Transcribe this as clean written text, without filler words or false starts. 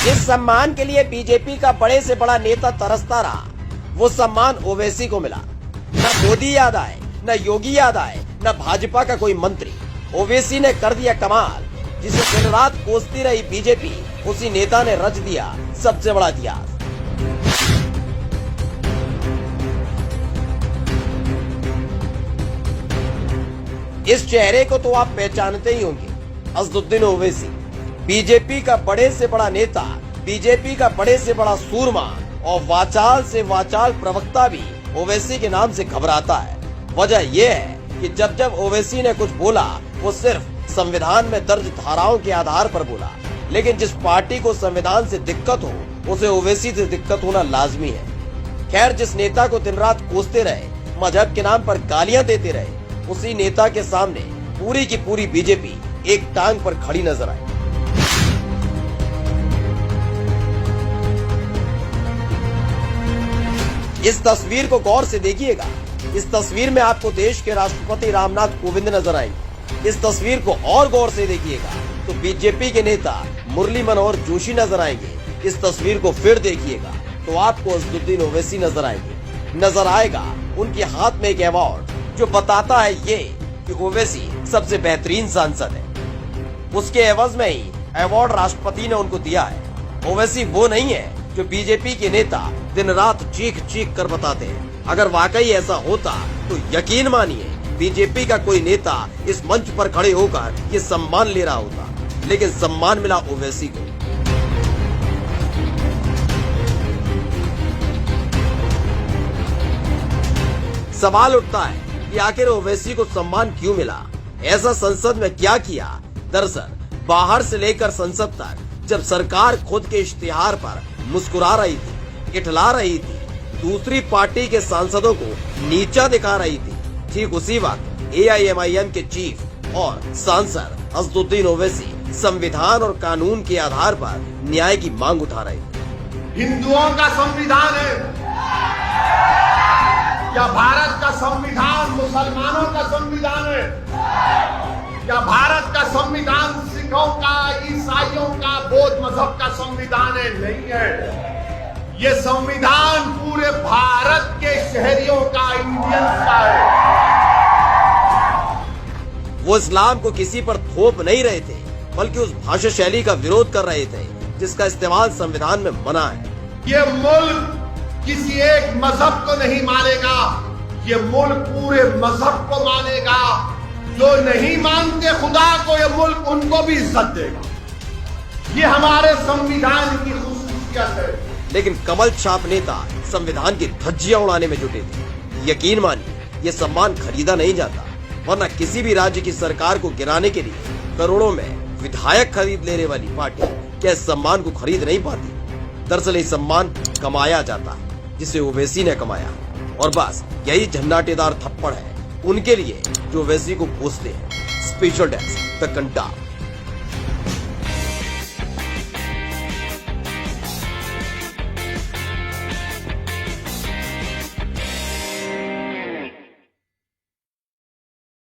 जिस सम्मान के लिए बीजेपी का बड़े से बड़ा नेता तरसता रहा, वो सम्मान ओवैसी को मिला। न मोदी याद आए, न योगी याद आए, न भाजपा का कोई मंत्री। ओवैसी ने कर दिया कमाल। जिसे दिन रात कोसती रही बीजेपी, उसी नेता ने रच दिया सबसे बड़ा इतिहास। इस चेहरे को तो आप पहचानते ही होंगे, असदुद्दीन ओवैसी। बीजेपी का बड़े से बड़ा नेता, बीजेपी का बड़े से बड़ा सूरमा और वाचाल से वाचाल प्रवक्ता भी ओवैसी के नाम से घबराता है। वजह यह है कि जब जब ओवैसी ने कुछ बोला, वो सिर्फ संविधान में दर्ज धाराओं के आधार पर बोला। लेकिन जिस पार्टी को संविधान से दिक्कत हो, उसे ओवैसी से दिक्कत होना लाजमी है। खैर, जिस नेता को दिन रात कोसते रहे, मजहब के नाम पर गालियां देते रहे, उसी नेता के सामने पूरी की पूरी बीजेपी एक टांग पर खड़ी नजर आई। इस तस्वीर को गौर से देखिएगा। इस तस्वीर में आपको देश के राष्ट्रपति रामनाथ कोविंद नजर आएंगे। इस तस्वीर को और गौर से देखिएगा तो बीजेपी के नेता मुरली मनोहर जोशी नजर आएंगे। इस तस्वीर को फिर देखिएगा तो आपको असदुद्दीन ओवैसी नजर आएंगे। नजर आएगा उनके हाथ में एक अवार्ड जो बताता है ये कि ओवैसी सबसे बेहतरीन सांसद है। उसके एवज में ही अवार्ड राष्ट्रपति ने उनको दिया है। ओवैसी वो नहीं है जो बीजेपी के नेता दिन रात चीख चीख कर बताते हैं। अगर वाकई ऐसा होता तो यकीन मानिए बीजेपी का कोई नेता इस मंच पर खड़े होकर ये सम्मान ले रहा होता। लेकिन सम्मान मिला ओवैसी को। सवाल उठता है कि आखिर ओवैसी को सम्मान क्यों मिला? ऐसा संसद में क्या किया? दरअसल बाहर से लेकर संसद तक जब सरकार खुद के इश्तिहार पर मुस्कुरा रही थी, इठला रही थी, दूसरी पार्टी के सांसदों को नीचा दिखा रही थी, ठीक उसी वक्त AIMIM के चीफ और सांसद असदुद्दीन ओवैसी संविधान और कानून के आधार पर न्याय की मांग उठा रहे थे। हिंदुओं का संविधान है या भारत का संविधान मुसलमानों का संविधान है या भारत का संविधान सिखों का, ईसाइयों का, बौद्ध मजहब का संविधान है? नहीं है। ये संविधान पूरे भारत के शहरियों का, इंडियंस का है। वो इस्लाम को किसी पर थोप नहीं रहे थे, बल्कि उस भाषा शैली का विरोध कर रहे थे जिसका इस्तेमाल संविधान में मना है। ये मुल्क किसी एक मजहब को नहीं मानेगा, ये मुल्क पूरे मजहब को मानेगा। जो नहीं मानते खुदा को, ये मुल्क उनको भी इज्जत देगा। ये हमारे संविधान की खूबियत है। लेकिन कमल छाप नेता संविधान की धज्जियां उड़ाने में जुटे थे। यकीन मानिए ये सम्मान खरीदा नहीं जाता, वरना किसी भी राज्य की सरकार को गिराने के लिए करोड़ों में विधायक खरीद लेने वाली पार्टी क्या इस सम्मान को खरीद नहीं पाती? दरअसल ये सम्मान कमाया जाता है, जिसे ओवैसी ने कमाया। और बस यही झन्नाटेदार थप्पड़ है उनके लिए जो ओवैसी को कोसते हैं। Special desk the Kantap.